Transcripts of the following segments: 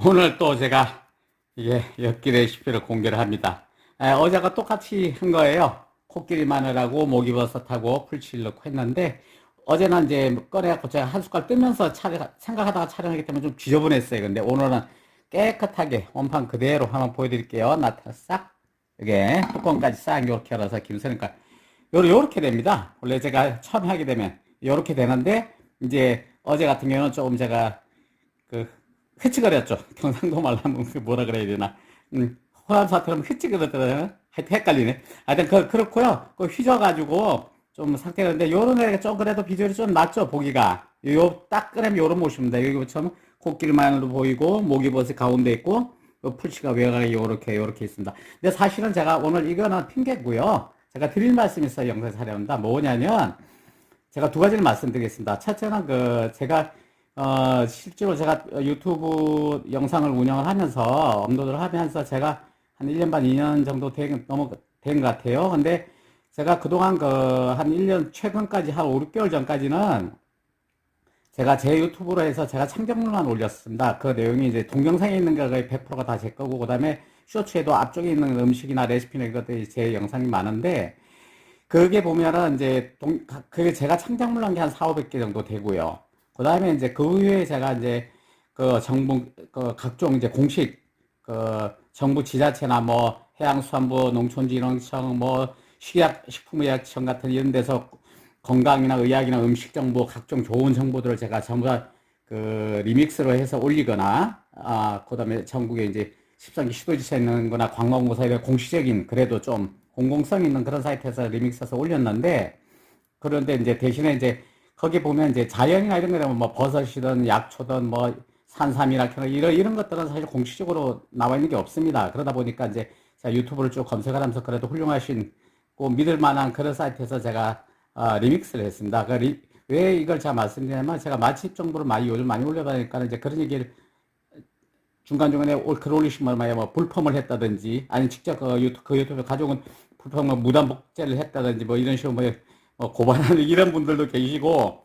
오늘 또 제가 이게 엽기 레시피를 공개를 합니다. 어제가 똑같이 한 거예요. 코끼리 마늘하고 목이버섯하고 풀치를 넣고 했는데 어제는 이제 꺼내갖고 제가 한 숟갈 뜨면서 생각하다가 촬영하기 때문에 좀 지저분했어요. 근데 오늘은 깨끗하게 원판 그대로 한번 보여드릴게요. 나타 싹 이게 뚜껑까지 싹 이렇게 열어서 김서니까 요렇게 됩니다. 원래 제가 처음 하게 되면 요렇게 되는데 이제 어제 같은 경우는 조금 제가 그 흐치거렸죠. 경상도 말로 하면 뭐라 그래야 되나. 호남 사투리면 흐치거렸더라고요. 하여튼 헷갈리네. 하여튼 그렇고요. 휘져가지고 좀 상태가 근데 요런 애가 좀 그래도 비주얼이 좀 낫죠. 보기가 요 딱 꺼내면 요런 모습입니다. 여기 보시면 코끼리만으로 보이고 목이버섯 가운데 있고 요 풀치가 외곽에 요렇게 있습니다. 근데 사실은 제가 오늘 이거는 핑계고요. 제가 드릴 말씀이 있어요. 영상 촬영합니다. 뭐냐면 제가 두 가지를 말씀드리겠습니다. 첫째는 제가 실제로 제가 유튜브 영상을 운영을 하면서 업로드를 하면서 제가 한 1년 반, 2년 정도 넘어 된 것 같아요. 근데 제가 그동안 한 1년 최근까지 한 5, 6개월 전까지는 제가 제 유튜브로 해서 제가 참견물만 올렸습니다. 그 내용이 이제 동영상에 있는 게 거의 100%가 다 제 거고, 그 다음에 쇼츠에도 앞쪽에 있는 음식이나 레시피나 이것들이 제 영상이 많은데, 그게 보면은 이제 그게 제가 창작물 한 게 한 4, 500개 정도 되고요. 그 다음에 이제 그 후에 제가 이제 그 정부, 각종 이제 공식, 정부 지자체나 뭐 해양수산부, 농촌진흥청, 뭐 식품의약청 같은 이런 데서 건강이나 의학이나 음식 정보, 각종 좋은 정보들을 제가 전부 다 리믹스로 해서 올리거나, 그 다음에 전국에 이제 13기 시도지사에 있는 거나 관광부서에 공식적인 그래도 좀 공공성 있는 그런 사이트에서 리믹스해서 올렸는데, 그런데 이제 대신에 이제 거기 보면 이제 자연이나 이런 거라면 뭐 버섯이든 약초든 뭐 산삼이나 이런 것들은 사실 공식적으로 나와 있는 게 없습니다. 그러다 보니까 이제 제가 유튜브를 쭉 검색하면서 그래도 훌륭하신 꼭 믿을 만한 그런 사이트에서 제가 리믹스를 했습니다. 왜 이걸 제가 말씀드리냐면 제가 맛집 정보를 요즘 많이 올려다니까 이제 그런 얘기를 중간중간에 글 올리시면 뭐 불펌을 했다든지 아니 직접 유튜브 가져온 불펌을 무단 복제를 했다든지 뭐 이런 식으로 고발하는 이런 분들도 계시고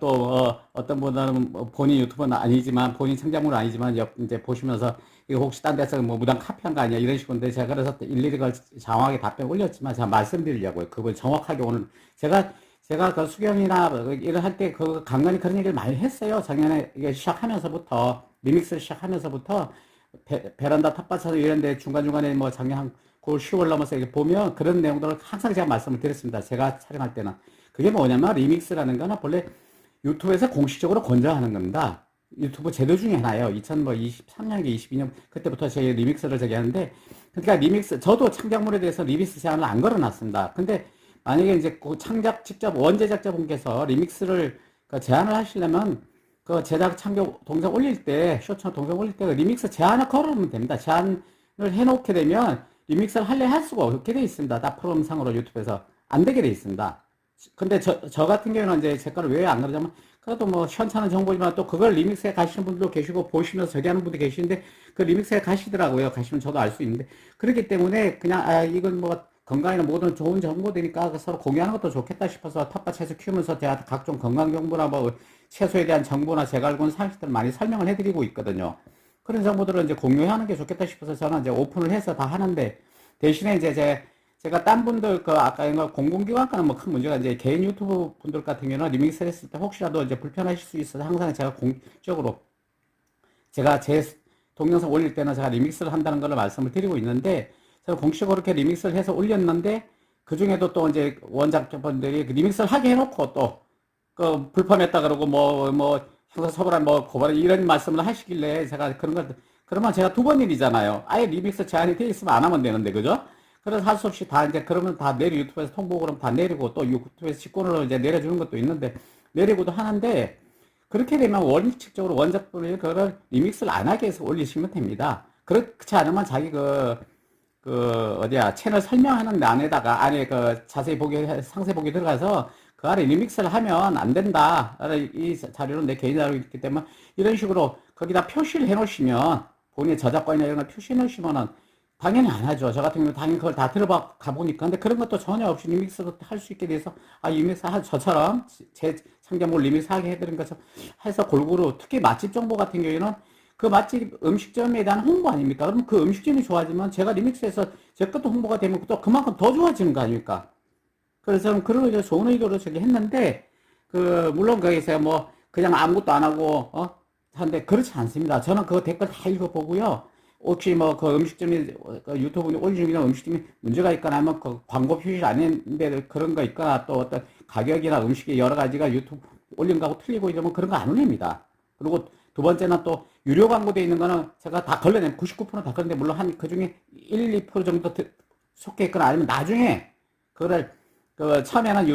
또 어떤 분들은 뭐 본인 유튜버는 아니지만 본인 창작물은 아니지만 이제 보시면서 이거 혹시 딴 데서 뭐 무단 카피한 거 아니야 이런 식인데 제가 그래서 일일이 그걸 장황하게 답변 올렸지만 제가 말씀드리려고요. 그걸 정확하게 오늘 제가 그 수경이나 일을 할 때 간간히 그런 얘기를 많이 했어요. 작년에 이게 시작하면서부터 리믹스를 시작하면서부터 베란다 텃밭에서 이런 데 중간중간에 뭐 작년 한 9월, 10월 넘어서 이렇게 보면 그런 내용들을 항상 제가 말씀을 드렸습니다. 제가 촬영할 때는. 그게 뭐냐면 리믹스라는 거는 본래 유튜브에서 공식적으로 권장하는 겁니다. 유튜브 제도 중에 하나예요. 2023년인가 22년 그때부터 저희 리믹스를 저기 하는데 그러니까 저도 창작물에 대해서 리믹스 제안을 안 걸어놨습니다. 근데 만약에 이제 그 직접 원제 작자분께서 리믹스를 제안을 하시려면 제작 참여 동영상 올릴 때, 쇼츠나 동영상 올릴 때 리믹스 제안을 걸어놓으면 됩니다. 제안을 해놓게 되면 리믹스를 할 수가 없게 돼 있습니다. 딱 프로그램상으로 유튜브에서 안 되게 돼 있습니다. 근데 저 같은 경우는 이제 제 거를 왜 안 그러냐면 그래도 뭐 시원찮은 정보지만 또 그걸 리믹스에 가시는 분들도 계시고 보시면서 저기 하는 분도 계시는데 그 리믹스에 가시더라고요. 가시면 저도 알 수 있는데 그렇기 때문에 그냥 이건 뭐 건강이나 모든 좋은 정보되니까 서로 공유하는 것도 좋겠다 싶어서 텃밭에서 키우면서 제가 각종 건강 정보나 뭐 채소에 대한 정보나 제가 알고 있는 사실들을 많이 설명을 해드리고 있거든요. 그런 정보들을 이제 공유하는 게 좋겠다 싶어서 저는 이제 오픈을 해서 다 하는데 대신에 이제 제가 딴 분들 아까 이거 공공기관과는 뭐 큰 문제가 이제 개인 유튜브 분들 같은 경우는 리믹스 했을 때 혹시라도 이제 불편하실 수 있어서 항상 제가 공적으로 제가 제 동영상 올릴 때는 제가 리믹스를 한다는 걸 말씀을 드리고 있는데 제가 공식적으로 이렇게 리믹스를 해서 올렸는데 그 중에도 또 이제 원작자분들이 리믹스를 하게 해놓고 또 불편했다 그러고 형사처벌한 고발 이런 말씀을 하시길래 제가 그런 걸 그러면 제가 두 번 일이잖아요. 아예 리믹스 제한이 돼 있으면 안 하면 되는데 그죠? 그래서 할 수 없이 다 이제 그러면 다 유튜브에서 통보 그럼 다 내리고 또 유튜브에서 직권으로 이제 내려주는 것도 있는데 내리고도 하는데 그렇게 되면 원칙적으로 원작분이 그걸 리믹스를 안 하게 해서 올리시면 됩니다. 그렇지 않으면 자기 채널 설명하는 안에 자세히 상세 보기 들어가서 그 아래 리믹스를 하면 안 된다. 이 자료는 내 개인 자료이기 때문에 이런 식으로 거기다 표시를 해 놓으시면 본인의 저작권이나 이런 걸 표시해 놓으시면은 당연히 안 하죠. 저 같은 경우는 당연히 그걸 다 들어봐 가보니까. 근데 그런 것도 전혀 없이 리믹스도 할 수 있게 돼서, 리믹스 저처럼 제 창작물 리믹스 하게 해드린 것처럼 해서 골고루, 특히 맛집 정보 같은 경우에는 그 맛집 음식점에 대한 홍보 아닙니까? 그럼 그 음식점이 좋아지면 제가 리믹스해서 제 것도 홍보가 되면 또 그만큼 더 좋아지는 거 아닙니까? 그래서 저는 그런 의도, 좋은 의도로 저기 했는데, 물론 거기서 뭐, 그냥 아무것도 안 하고, 하는데, 그렇지 않습니다. 저는 그 댓글 다 읽어보고요. 혹시 뭐, 그 음식점이, 그 유튜브에 올리는 음식점이 문제가 있거나 하면 그 광고 표시 안 했는데 그런 거 있거나 또 어떤 가격이나 음식이 여러 가지가 유튜브 올린 거하고 틀리고 이러면 그런 거 안 올립니다. 그리고 두 번째는 또 유료 광고돼 있는 거는 제가 다 걸러내면 99%다 걸렸는데, 물론 한 그 중에 1, 2% 정도 속해 있거나 아니면 나중에 그거를 처음에는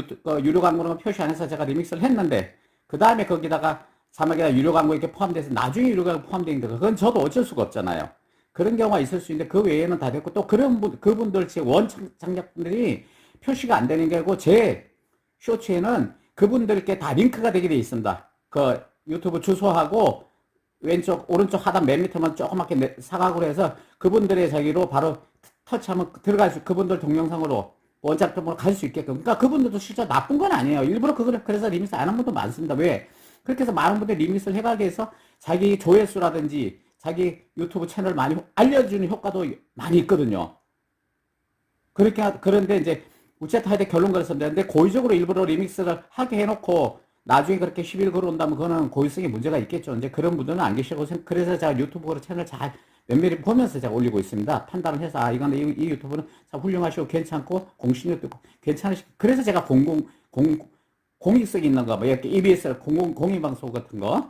유료 광고는 표시 안 해서 제가 리믹스를 했는데, 그 다음에 거기다가 자막에다 유료 광고 이렇게 포함돼서 나중에 유료 광고 포함되어 있는 거, 그건 저도 어쩔 수가 없잖아요. 그런 경우가 있을 수 있는데, 그 외에는 다 됐고, 또 그분들, 제 원창작분들이 표시가 안 되는 게 아니고, 제 쇼츠에는 그분들께 다 링크가 되게 돼 있습니다. 그 유튜브 주소하고, 왼쪽, 오른쪽 하단 맨 밑에만 조그맣게 사각으로 해서 그분들의 저기로 바로 터치하면 들어갈 수, 그분들 동영상으로 원작품으로 갈 수 있게끔. 그러니까 그분들도 실제 나쁜 건 아니에요. 일부러 그래서 리믹스 안 한 분도 많습니다. 왜? 그렇게 해서 많은 분들이 리믹스를 해가게 해서 자기 조회수라든지 자기 유튜브 채널 많이 알려주는 효과도 많이 있거든요. 그런데 이제, 어쨌든 하여튼 결론 그랬습니다. 근데 고의적으로 일부러 리믹스를 하게 해놓고 나중에 그렇게 시비를 걸어온다면 그거는 고의성에 문제가 있겠죠. 이제 그런 분들은 안 계시고, 그래서 제가 유튜브로 채널 잘 면밀히 보면서 제가 올리고 있습니다. 판단을 해서, 이건 이 유튜브는 참 훌륭하시고 괜찮고 공신력도 괜찮으시고, 그래서 제가 공익성이 있는 거, 뭐 이렇게 EBS 공익방송 같은 거,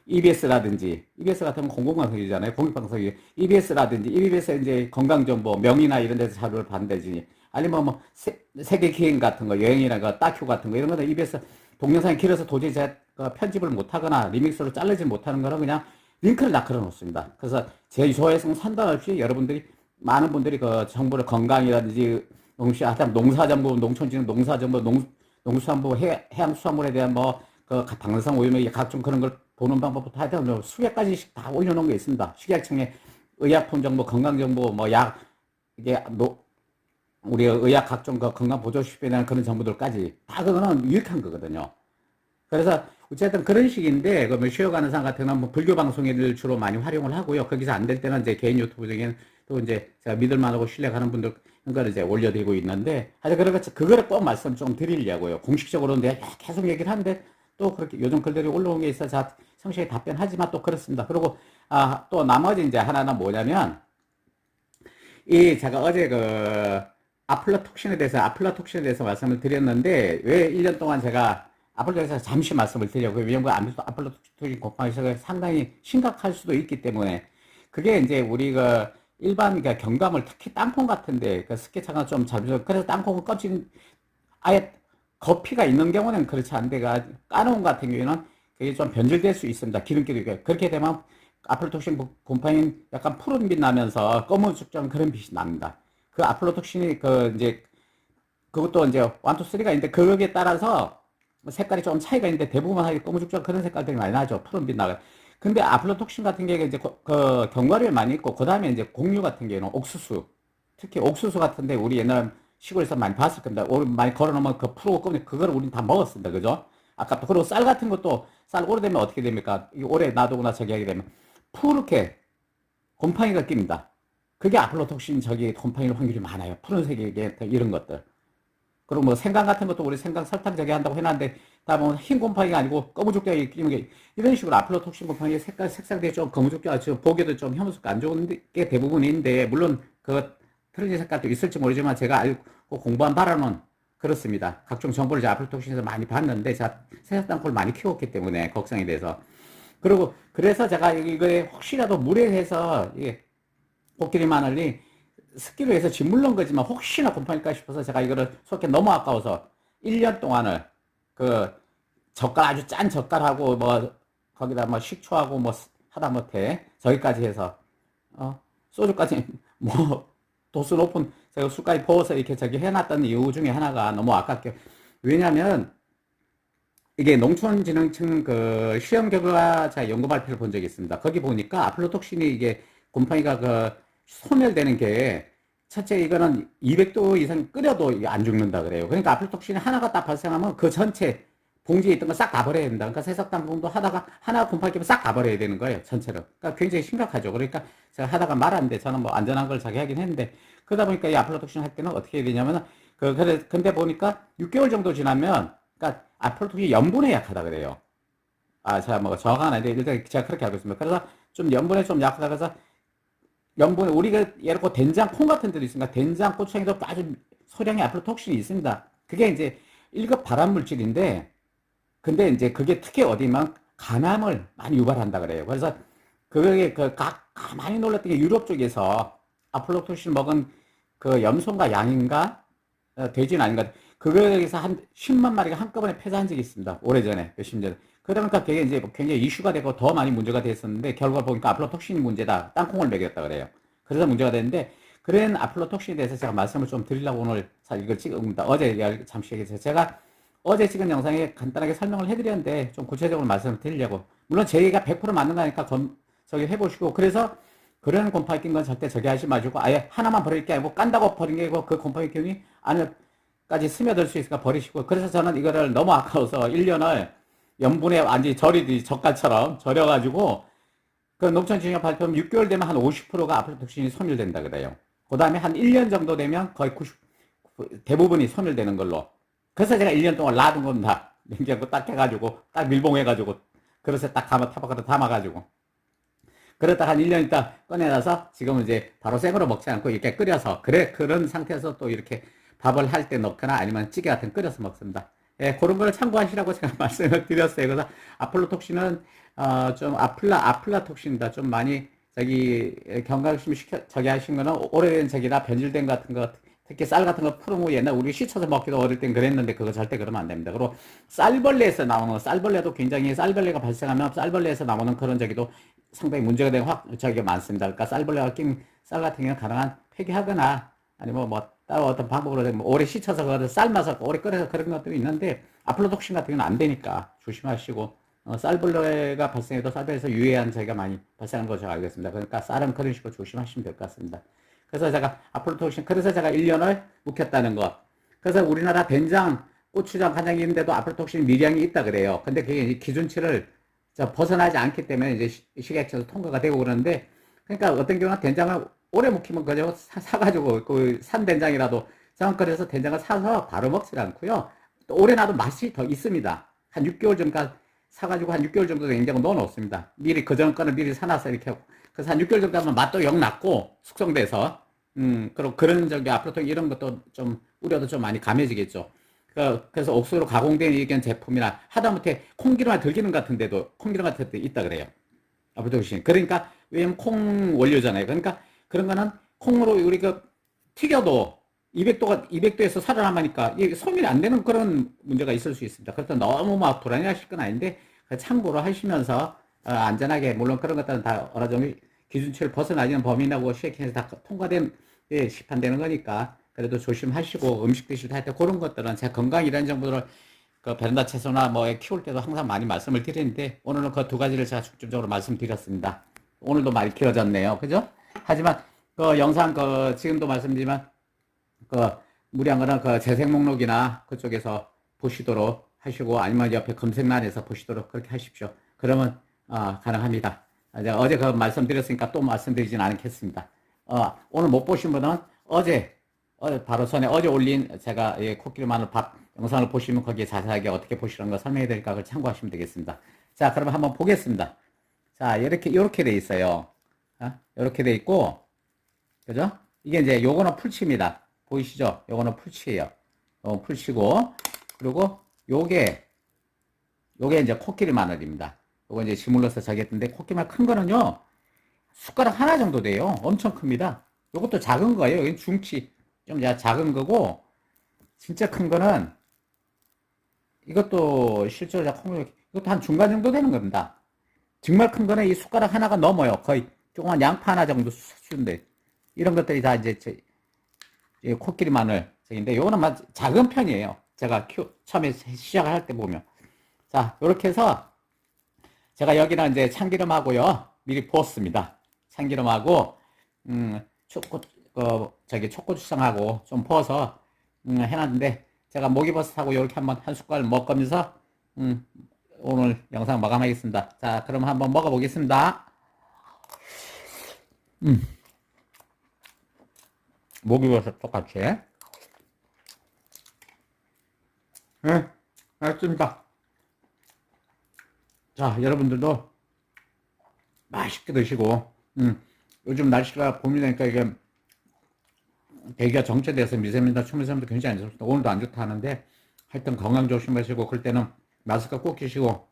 EBS 같은 건 공공방송이잖아요. 공익방송이. EBS라든지 이제 건강정보, 명의나 이런 데서 자료를 받는다든지, 아니면 뭐 세계 기행 같은 거, 여행이나 그 다큐 같은 거, 이런 거는 EBS 동영상이 길어서 도저히 제가 편집을 못하거나 리믹스로 자르지 못하는 거는 그냥 링크를 다 걸어 놓습니다. 그래서 제 조회성 상관없이 여러분들이, 많은 분들이 그 정보를 건강이라든지 하여튼 농사정보, 농촌진흥 농사정보, 농수산부, 해양수산물에 대한 뭐, 방사성 오염의 각종 그런 걸 보는 방법부터 하여튼 뭐 수백 가지씩 다 올려놓은 게 있습니다. 식약청의 의약품 정보, 건강 정보, 뭐 이게 우리 의학 각종 그 건강 보조식품에 대한 그런 정보들까지 다 그거는 유익한 거거든요. 그래서 어쨌든 그런 식인데, 그 쉬어가는 상 같은 경우는 뭐 불교 방송을 주로 많이 활용을 하고요. 거기서 안 될 때는 이제 개인 유튜브 중에는 또 이제 제가 믿을만하고 신뢰가는 분들 그걸 이제 올려드리고 있는데, 하여튼 그거를 꼭 말씀 좀 드리려고요. 공식적으로는 내가 계속 얘기를 하는데 또 그렇게 요즘 글들이 올라온 게 있어서 제가 성실히 답변하지만 또 그렇습니다. 그리고 또 나머지 이제 하나는 뭐냐면, 제가 어제 아플라톡신에 대해서 말씀을 드렸는데, 왜 1년 동안 제가 아플라톡신에서 잠시 말씀을 드리려고, 왜냐면 아플라톡신 곰팡이가 상당히 심각할 수도 있기 때문에, 그게 이제 우리 일반 경감을, 특히 땅콩 같은데 습기차가 좀 잘못해서, 그래서 땅콩은 껍질 아예 거피가 있는 경우는 그렇지 않은데, 까놓은 같은 경우에는 그게 좀 변질될 수 있습니다. 기름기도 있고. 그렇게 되면 아플라톡신 곰팡이 약간 푸른빛 나면서 검은죽전 그런 빛이 납니다. 그 아플라톡신이 이제 그것도 이제 1, 2, 3가 있는데, 거기에 따라서 색깔이 좀 차이가 있는데 대부분 하게 검은죽전 그런 색깔들이 많이 나죠. 푸른빛 나가. 근데 아플라톡신 같은 경우에 이제 견과류에 많이 있고, 그 다음에 이제 곡류 같은 경우는 옥수수, 특히 옥수수 같은데 우리 옛날 시골에서 많이 봤을 겁니다. 많이 걸어놓으면 그 푸르고 검은, 그거를 우리는 다 먹었습니다. 그죠? 아까 그리고 쌀 같은 것도, 쌀 오래되면 어떻게 됩니까? 오래 놔두거나 저기 하게 되면 푸르게 곰팡이가 낍니다. 그게 아플라톡신 곰팡이일 확률이 많아요. 푸른색의 이런 것들. 그리고 뭐 생강 같은 것도 우리 생강 설탕 저기 한다고 해놨는데, 다 보면 흰 곰팡이가 아니고 검은죽대가 끼는 게, 이런 식으로 아플라톡신 곰팡이의 색상들이 좀 검은죽대가 보기에도 좀 혐오스럽고 안 좋은 게 대부분인데, 물론 틀린 색깔도 있을지 모르지만 제가 알고 공부한 바로는 그렇습니다. 각종 정보를 제가 아플라톡신에서 많이 봤는데, 제가 새싹땅콩을 많이 키웠기 때문에 걱정이 돼서. 그리고 그래서 제가 이거에 혹시라도 무례해서 이게 코끼리 마늘이 습기로 해서 짓물른 거지만 혹시나 곰팡일까 싶어서 제가 이거를 속에 너무 아까워서 1년 동안을 젓갈, 아주 짠 젓갈하고 뭐 거기다 뭐 식초하고 뭐 하다못해 저기까지 해서 소주까지 뭐 도수 높은 제가 술까지 부어서 이렇게 저기 해놨던 이유 중에 하나가 너무 아깝게, 왜냐면 이게 농촌진흥청 시험 결과 제가 연구 발표를 본 적이 있습니다. 거기 보니까 아플라톡신이 이게 곰팡이가 소멸되는 게, 첫째 이거는 200도 이상 끓여도 이게 안 죽는다 그래요. 그러니까 아플라톡신이 하나가 딱 발생하면 그 전체 봉지에 있던 거 싹 다 버려야 된다. 그러니까 세석당공도 하다가 하나 곰팡이 끼면 싹 다 버려야 되는 거예요. 전체로. 그러니까 굉장히 심각하죠. 그러니까 제가 하다가 말았는데 저는 뭐 안전한 걸 자기 하긴 했는데 그러다 보니까 이 아플라톡신 할 때는 어떻게 해야 되냐면은 근데 보니까 6개월 정도 지나면 그러니까 아플라톡신이 염분에 약하다 그래요. 제가 뭐 정확한 아닌데 일단 제가 그렇게 알고 있습니다. 그래서 좀 염분에 좀 약하다 그래서 염분 우리가 예를 들어 된장 콩 같은 데도 있으니까 된장 고추장에도 아주 소량의 아플라톡신이 있습니다. 그게 이제 1급 발암 물질인데 근데 이제 그게 특히 어디만 간암을 많이 유발한다 그래요. 그래서 그게 가만히 놀랐던 게 유럽 쪽에서 아플라톡신 먹은 그 염소인가 양인가 돼지는 아닌가 그거에서 한 10만 마리가 한꺼번에 폐사한 적이 있습니다. 오래전에 몇십 년 전에. 그러다 보니까 그게 이제 굉장히 이슈가 되고 더 많이 문제가 됐었는데 결과 보니까 아플라톡신 문제다. 땅콩을 먹였다 그래요. 그래서 문제가 됐는데 그런 아플라톡신에 대해서 제가 말씀을 좀 드리려고 오늘 이걸 찍은 겁니다. 어제 잠시 얘기했어요. 제가 어제 찍은 영상에 간단하게 설명을 해드렸는데 좀 구체적으로 말씀을 드리려고. 물론 제 얘기가 100% 맞는 거니까 저기 해보시고 그래서 그런 곰팡이 낀 건 절대 저기 하지 마시고 아예 하나만 버릴 게 아니고 깐다고 버린 게 아니고 그 곰팡이 균이 안에까지 스며들 수 있으니까 버리시고 그래서 저는 이거를 너무 아까워서 1년을 염분에 완전히 절이듯이 젓갈처럼 절여가지고 그 농촌진흥 발표는 6개월 되면 한 50%가 아플라톡신이 소멸된다 그래요. 그 다음에 한 1년 정도 되면 거의 90, 대부분이 소멸되는 걸로. 그래서 제가 1년 동안 놔둔 겁니다. 냉장고 딱 해가지고, 딱 밀봉해가지고, 그릇에 딱 타박으로 담아가지고. 그러다가 한 1년 있다 꺼내놔서 지금은 이제 바로 생으로 먹지 않고 이렇게 끓여서, 그런 상태에서 또 이렇게 밥을 할 때 넣거나 아니면 찌개 같은 거 끓여서 먹습니다. 예, 그런 거를 참고하시라고 제가 말씀을 드렸어요. 그래서 아플라톡신은, 좀 아플라톡신이다. 좀 많이, 경각심 저기 하신 거는 오래된 저기라 변질된 같은 거, 특히 쌀 같은 거 푸르고 옛날 우리 씻어서 먹기도 어릴 땐 그랬는데 그거 절대 그러면 안 됩니다. 그리고 쌀벌레에서 나오는 쌀벌레도 굉장히 쌀벌레가 발생하면 쌀벌레에서 나오는 그런 저기도 상당히 문제가 되는 저기가 많습니다. 그러니까 쌀벌레가 낀 쌀 같은 경우는 가능한 폐기하거나 아니면 뭐 따로 어떤 방법으로 뭐 오래 씻어서 그걸 삶아서 오래 끓여서 그런 것들이 있는데 아플라톡신 같은 경우는 안 되니까 조심하시고 쌀벌레가 발생해도 쌀벌레에서 유해한 저기가 많이 발생하는 것으로 알고 있습니다. 그러니까 쌀은 그런 식으로 조심하시면 될 것 같습니다. 그래서 제가 아플라톡신 그래서 제가 1년을 묵혔다는 거. 그래서 우리나라 된장, 고추장, 간장이 있는데도 아플라톡신 미량이 있다 그래요. 근데 그게 기준치를 벗어나지 않기 때문에 이제 식약처에서 통과가 되고 그러는데 그러니까 어떤 경우는 된장을 오래 묵히면 그저 사가지고 그 산 된장이라도 저는 그래서 된장을 사서 바로 먹지 않고요. 또 오래 놔도 맛이 더 있습니다. 한 6개월 전까지 사가지고 한 6개월 정도 냉장고 넣어 놓습니다. 미리 그전 거는 미리 사놔서 이렇게 하고. 그래서 한 6개월 정도 하면 맛도 영 났고 숙성돼서 그리고 그런 저기 아플라톡 이런 것도 좀 우려도 좀 많이 감해지겠죠. 그래서 옥수수로 가공된 이런 제품이나 하다못해 콩기름이나 들기름 같은데도 콩기름 같은 데 있다 그래요. 아플라톡신. 그러니까 왜냐면 콩 원료잖아요. 그러니까 그런 거는 콩으로 우리가 튀겨도 200도에서 살아남으니까 이게 소멸이 안 되는 그런 문제가 있을 수 있습니다. 그래서 너무 막 불안해하실 건 아닌데 참고로 하시면서 안전하게 물론 그런 것들은 다 어느 정도 기준치를 벗어나지는 범위라고 시행해서 다 통과된 시판되는 거니까 그래도 조심하시고 음식 드실 때 할 때 그런 것들은 제 건강 이런 정보를 그 베란다 채소나 뭐 키울 때도 항상 많이 말씀을 드리는데 오늘은 그 두 가지를 제가 중점적으로 말씀드렸습니다. 오늘도 많이 길어졌네요. 그죠? 하지만 그 영상 지금도 말씀드리지만 그 무리한 거는 그 재생 목록이나 그쪽에서 보시도록 하시고 아니면 옆에 검색란에서 보시도록 그렇게 하십시오. 그러면 가능합니다. 어제 그 말씀드렸으니까 또 말씀드리진 않겠습니다. 오늘 못 보신 분은 어제 바로 전에 어제 올린 제가 코끼리 마늘 밥 영상을 보시면 거기에 자세하게 어떻게 보시는 거 설명해 드릴까 그걸 참고하시면 되겠습니다. 자, 그러면 한번 보겠습니다. 자, 이렇게 돼 있어요. 이렇게 돼 있고, 그죠? 이게 이제 요거는 풀치입니다. 보이시죠? 요거는 풀치예요. 풀치고, 그리고 요게 이제 코끼리 마늘입니다. 요거 이제 지물러서 저기 했는데, 코끼리 마늘 큰 거는요, 숟가락 하나 정도 돼요. 엄청 큽니다. 요것도 작은 거예요. 여기 중치. 좀 작은 거고, 진짜 큰 거는, 이것도 실제로 이것도 한 중간 정도 되는 겁니다. 정말 큰 거는 이 숟가락 하나가 넘어요. 거의 조그만 양파 하나 정도 수준인데, 이런 것들이 다 이제 코끼리 마늘인데, 요거는 작은 편이에요. 제가 처음에 시작을 할 때 보면. 자, 요렇게 해서, 제가 여기는 이제 참기름하고요, 미리 부었습니다. 참기름하고, 초고추장하고 좀 부어서, 해놨는데, 제가 목이버섯하고 이렇게 한번 한 숟갈 먹으면서, 오늘 영상 마감하겠습니다. 자, 그럼 한번 먹어보겠습니다. 목이버섯 똑같이. 네, 맛있습니다. 자, 여러분들도 맛있게 드시고, 요즘 날씨가 봄이 되니까 이게 대기가 정체돼서 미세먼지나 초미세먼지 굉장히 안 좋습니다. 오늘도 안 좋다 하는데, 하여튼 건강 조심하시고, 그럴 때는 마스크 꼭 끼시고,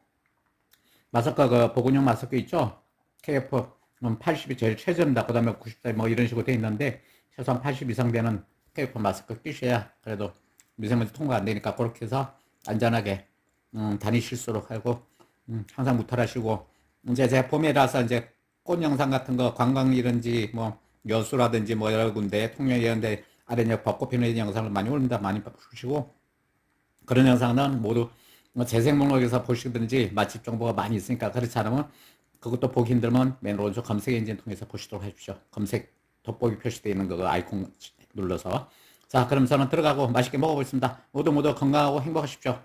마스크, 그 보건용 마스크 있죠? KF 80이 제일 최저입니다. 그 다음에 90대 뭐 이런 식으로 돼 있는데, 최소한 80 이상 되는 KF 마스크 끼셔야 그래도 미세먼지 통과 안 되니까 그렇게 해서 안전하게, 다니실수록 하고, 항상 무탈하시고, 이제 제가 봄이라서 이제 꽃 영상 같은 거 관광이든지 뭐 여수라든지 뭐 여러 군데 통영 이런 데 아랫역 벚꽃 피는 영상을 많이 올립니다. 많이 보시고, 그런 영상은 모두 뭐 재생 목록에서 보시든지 맛집 정보가 많이 있으니까, 그렇지 않으면 그것도 보기 힘들면 맨 오른쪽 검색 엔진 통해서 보시도록 하십시오. 검색 돋보기 표시되어 있는 그 아이콘 눌러서. 자, 그럼 저는 들어가고 맛있게 먹어보겠습니다. 모두 건강하고 행복하십시오.